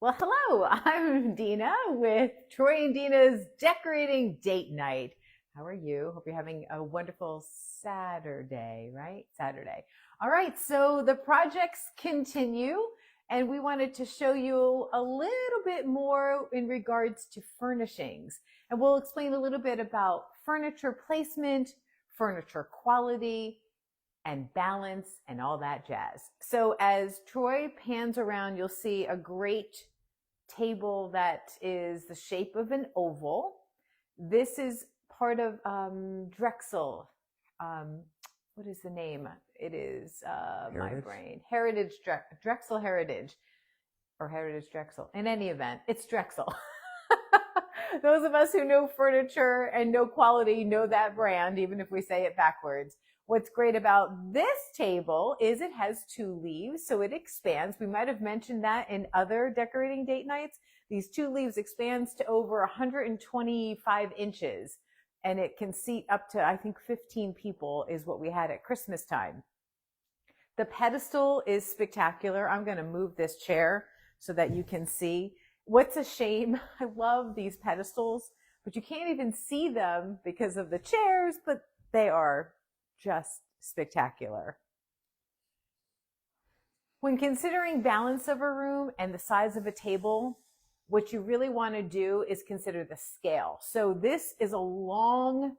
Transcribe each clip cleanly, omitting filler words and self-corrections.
Well, hello, I'm Dina with Troy and Dina's Decorating Date Night. How are you? Hope you're having a wonderful Saturday, right? Saturday. All right, so the projects continue, and we wanted to show you a little bit more in regards to furnishings. And we'll explain a little bit about furniture placement, furniture quality, and balance and all that jazz. So as Troy pans around, you'll see a great table that is the shape of an oval. This is part of Drexel. What is the name? It is my brain. Heritage Drexel Heritage or Heritage Drexel. In any event, it's Drexel. Those of us who know furniture and know quality know that brand, even if we say it backwards. What's great about this table is it has two leaves, so it expands. We might have mentioned that in other decorating date nights. These two leaves expands to over 125 inches, and it can seat up to, I think, 15 people is what we had at Christmas time. The pedestal is spectacular. I'm going to move this chair so that you can see. What's a shame, I love these pedestals, but you can't even see them because of the chairs, but they are just spectacular. When considering balance of a room and the size of a table, what you really want to do is consider the scale. So this is a long,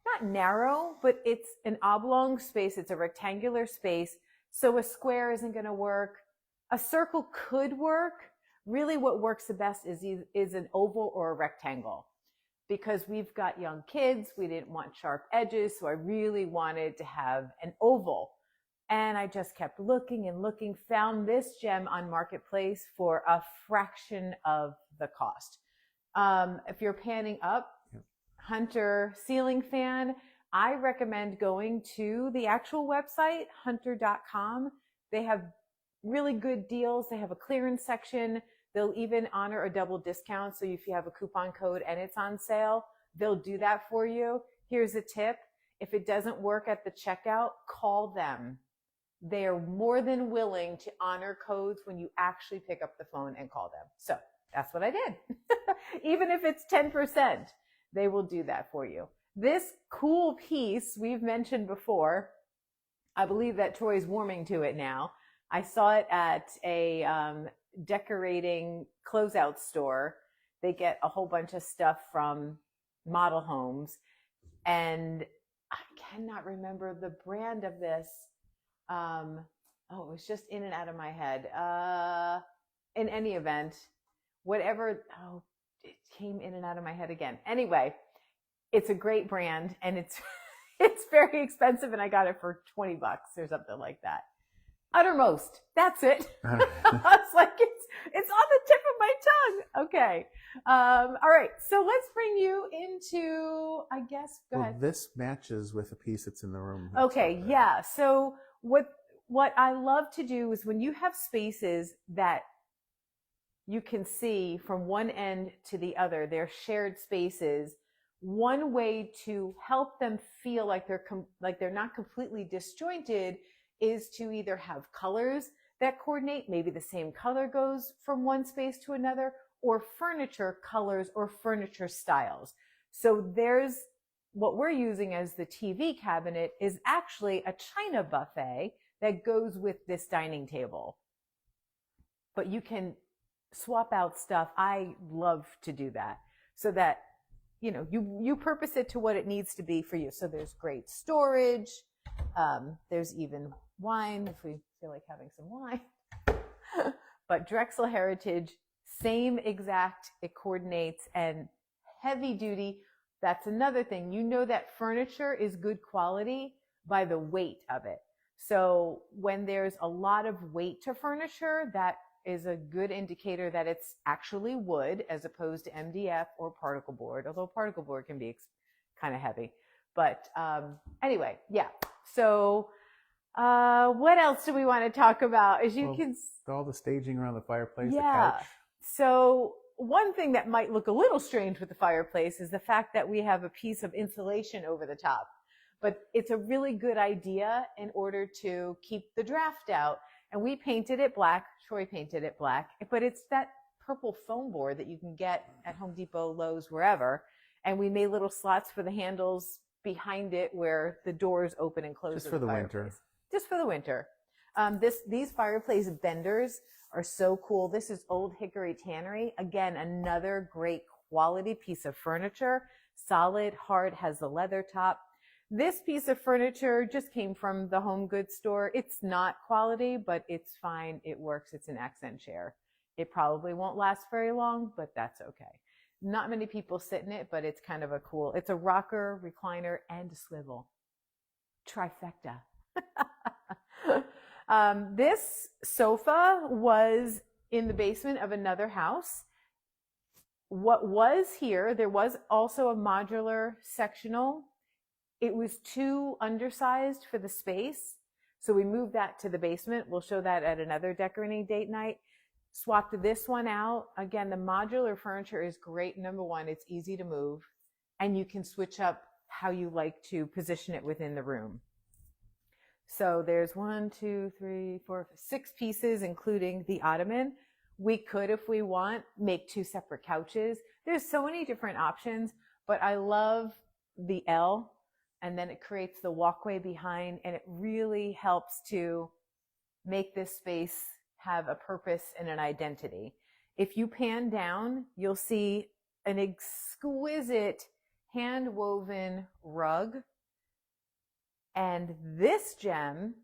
not narrow, but it's an oblong space. It's a rectangular space. So a square isn't going to work. A circle could work. Really what works the best is an oval or a rectangle. Because we've got young kids, we didn't want sharp edges, so I really wanted to have an oval. And I just kept looking and looking, found this gem on Marketplace for a fraction of the cost. If you're panning up, Hunter ceiling fan, I recommend going to the actual website, hunter.com. They have really good deals. They have a clearance section. They'll even honor a double discount. So if you have a coupon code and it's on sale, they'll do that for you. Here's a tip. If it doesn't work at the checkout, call them. They are more than willing to honor codes when you actually pick up the phone and call them. So that's what I did. Even if it's 10%, they will do that for you. This cool piece we've mentioned before, I believe that Troy's warming to it now. I saw it at a decorating closeout store. They get a whole bunch of stuff from model homes, and I cannot remember the brand of this. It was just in and out of my head. In any event, whatever, it came in and out of my head again. Anyway, it's a great brand, and it's very expensive, and I got it for $20 or something like that. Uttermost. That's it. I was like, it's on the tip of my tongue. Okay. All right. So let's bring you into, I guess, go ahead. This matches with a piece that's in the room. Okay. Yeah. So what I love to do is when you have spaces that you can see from one end to the other, they're shared spaces. One way to help them feel like they're not completely disjointed is to either have colors that coordinate, maybe the same color goes from one space to another, or furniture colors or furniture styles. So there's what we're using as the TV cabinet is actually a china buffet that goes with this dining table. But you can swap out stuff. I love to do that so that, you purpose it to what it needs to be for you. So there's great storage. There's even wine if we feel like having some wine. But Drexel Heritage, same exact, it coordinates, and heavy duty. That's another thing. You know that furniture is good quality by the weight of it. So when there's a lot of weight to furniture, that is a good indicator that it's actually wood as opposed to MDF or particle board, although particle board can be kind of heavy. But anyway, yeah. So what else do we want to talk about? All the staging around the fireplace, yeah. The couch. So one thing that might look a little strange with the fireplace is the fact that we have a piece of insulation over the top. But it's a really good idea in order to keep the draft out. And we painted it black. Troy painted it black, but it's that purple foam board that you can get at Home Depot, Lowe's, wherever. And we made little slots for the handles behind it where the doors open and close. Just for the winter. Just for the winter. These fireplace benders are so cool. This is Old Hickory Tannery. Again, another great quality piece of furniture. Solid, hard, has the leather top. This piece of furniture just came from the home goods store. It's not quality, but it's fine. It works. It's an accent chair. It probably won't last very long, but that's okay. Not many people sit in it, but it's kind of it's a rocker, recliner, and a swivel. Trifecta. This sofa was in the basement of another house. What was here, there was also a modular sectional. It was too undersized for the space, so we moved that to the basement. We'll show that at another decorating date night. Swapped this one out. Again, the modular furniture is great. Number one, it's easy to move, and you can switch up how you like to position it within the room. So there's 6 pieces, including the ottoman. We could, if we want, make 2 separate couches. There's so many different options, but I love the L, and then it creates the walkway behind, and it really helps to make this space have a purpose and an identity. If you pan down, you'll see an exquisite hand-woven rug. And this gem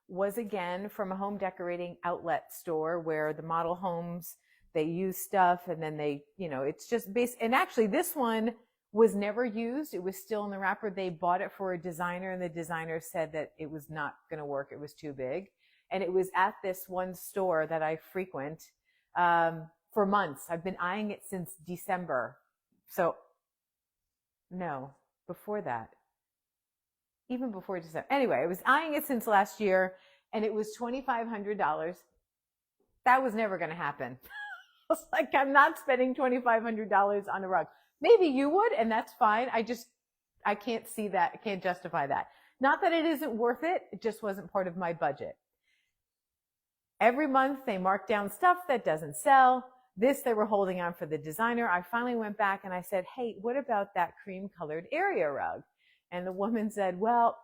was again from a home decorating outlet store where the model homes, they use stuff and then they, it's just basic. And actually this one was never used. It was still in the wrapper. They bought it for a designer and the designer said that it was not going to work. It was too big. And it was at this one store that I frequent for months. I've been eyeing it since December. So no, before that. Even before December. Anyway, I was eyeing it since last year, and it was $2,500. That was never going to happen. I was like, I'm not spending $2,500 on a rug. Maybe you would, and that's fine. I can't see that. I can't justify that. Not that it isn't worth it. It just wasn't part of my budget. Every month, they mark down stuff that doesn't sell. This, they were holding on for the designer. I finally went back and I said, hey, what about that cream-colored area rug? And the woman said, well,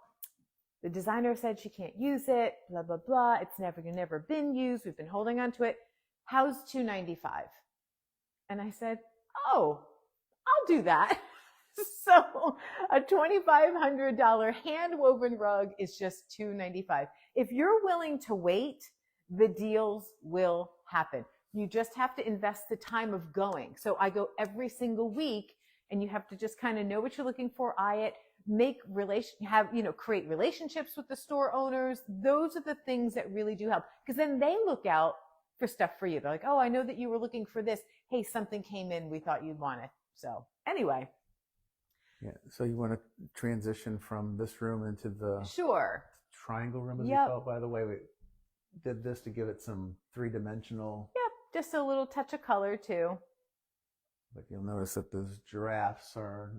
the designer said she can't use it, blah, blah, blah. It's never been used. We've been holding on to it. How's $295? And I said, oh, I'll do that. So a $2,500 hand-woven rug is just $295. If you're willing to wait, the deals will happen. You just have to invest the time of going. So I go every single week, and you have to just kind of know what you're looking for, eye it, create relationships with the store owners. Those are the things that really do help, because then they look out for stuff for you. They're like, oh, I know that you were looking for this. Hey, something came in. We thought you'd want it. So anyway. Yeah. So you want to transition from this room into the triangle room, as we call it, by the way. We did this to give it some 3-dimensional. Yep. Just a little touch of color too. But you'll notice that those giraffes are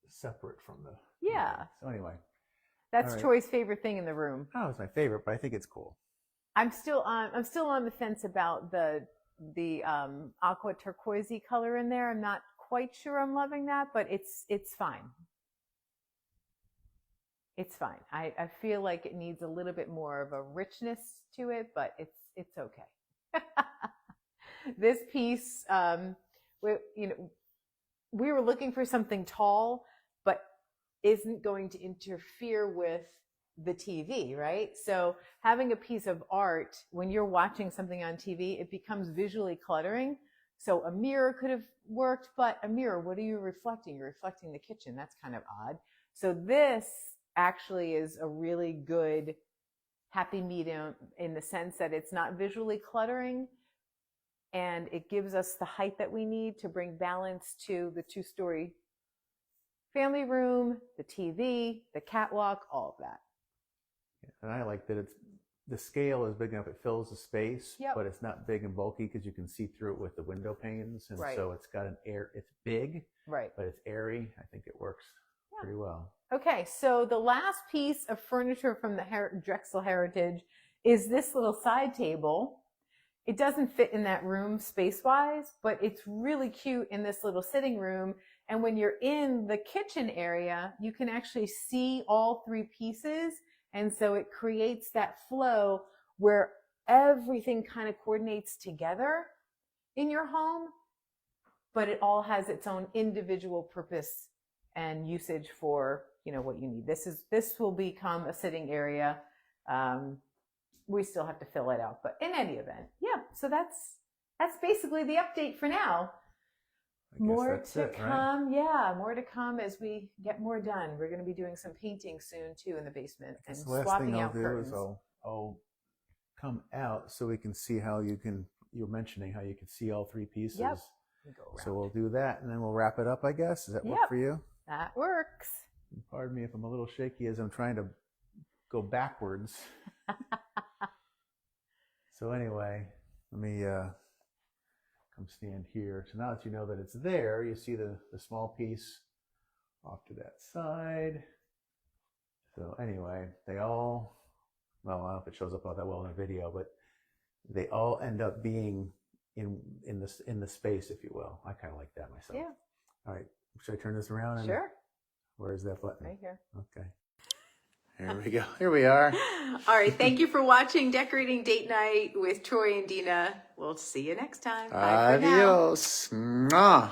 separate from the. Yeah. So anyway. That's right. Troy's favorite thing in the room. Oh, it's my favorite, but I think it's cool. I'm still on the fence about the aqua turquoisey color in there. I'm not quite sure I'm loving that, but it's fine. It's fine. I feel like it needs a little bit more of a richness to it, but it's okay. This piece, we were looking for something tall, but isn't going to interfere with the TV, right? So having a piece of art, when you're watching something on TV, it becomes visually cluttering. So a mirror could have worked, but a mirror, what are you reflecting? You're reflecting the kitchen. That's kind of odd. So this actually is a really good happy medium in the sense that it's not visually cluttering, and it gives us the height that we need to bring balance to the 2-story family room, the TV, the catwalk, all of that. And I like that the scale is big enough, it fills the space, but it's not big and bulky because you can see through it with the window panes. And so it's got it's big, but it's airy. I think it works pretty well. Okay, so the last piece of furniture from the Drexel Heritage is this little side table. It doesn't fit in that room space-wise, but it's really cute in this little sitting room. And when you're in the kitchen area, you can actually see all three pieces. And so it creates that flow where everything kind of coordinates together in your home, but it all has its own individual purpose and usage for, you know, what you need. This will become a sitting area. We still have to fill it out, but in any event, yeah. So that's basically the update for now. More to come, right? Yeah, more to come as we get more done. We're going to be doing some painting soon too in the basement and swapping out curtains. I'll come out so we can see how you're mentioning how you can see all three pieces. Yep. So we'll do that and then we'll wrap it up, I guess. Does that work for you? That works. Pardon me if I'm a little shaky as I'm trying to go backwards. So anyway, let me come stand here. So now that you know that it's there, you see the small piece off to that side. So anyway, they all, well, I don't know if it shows up all that well in the video, but they all end up being in the space, if you will. I kind of like that myself. Yeah. All right. Should I turn this around? Sure. Where's that button? Right here. Okay. There we go. Here we are. All right. Thank you for watching Decorating Date Night with Troy and Dina. We'll see you next time. Bye for now. Adios. Mwah.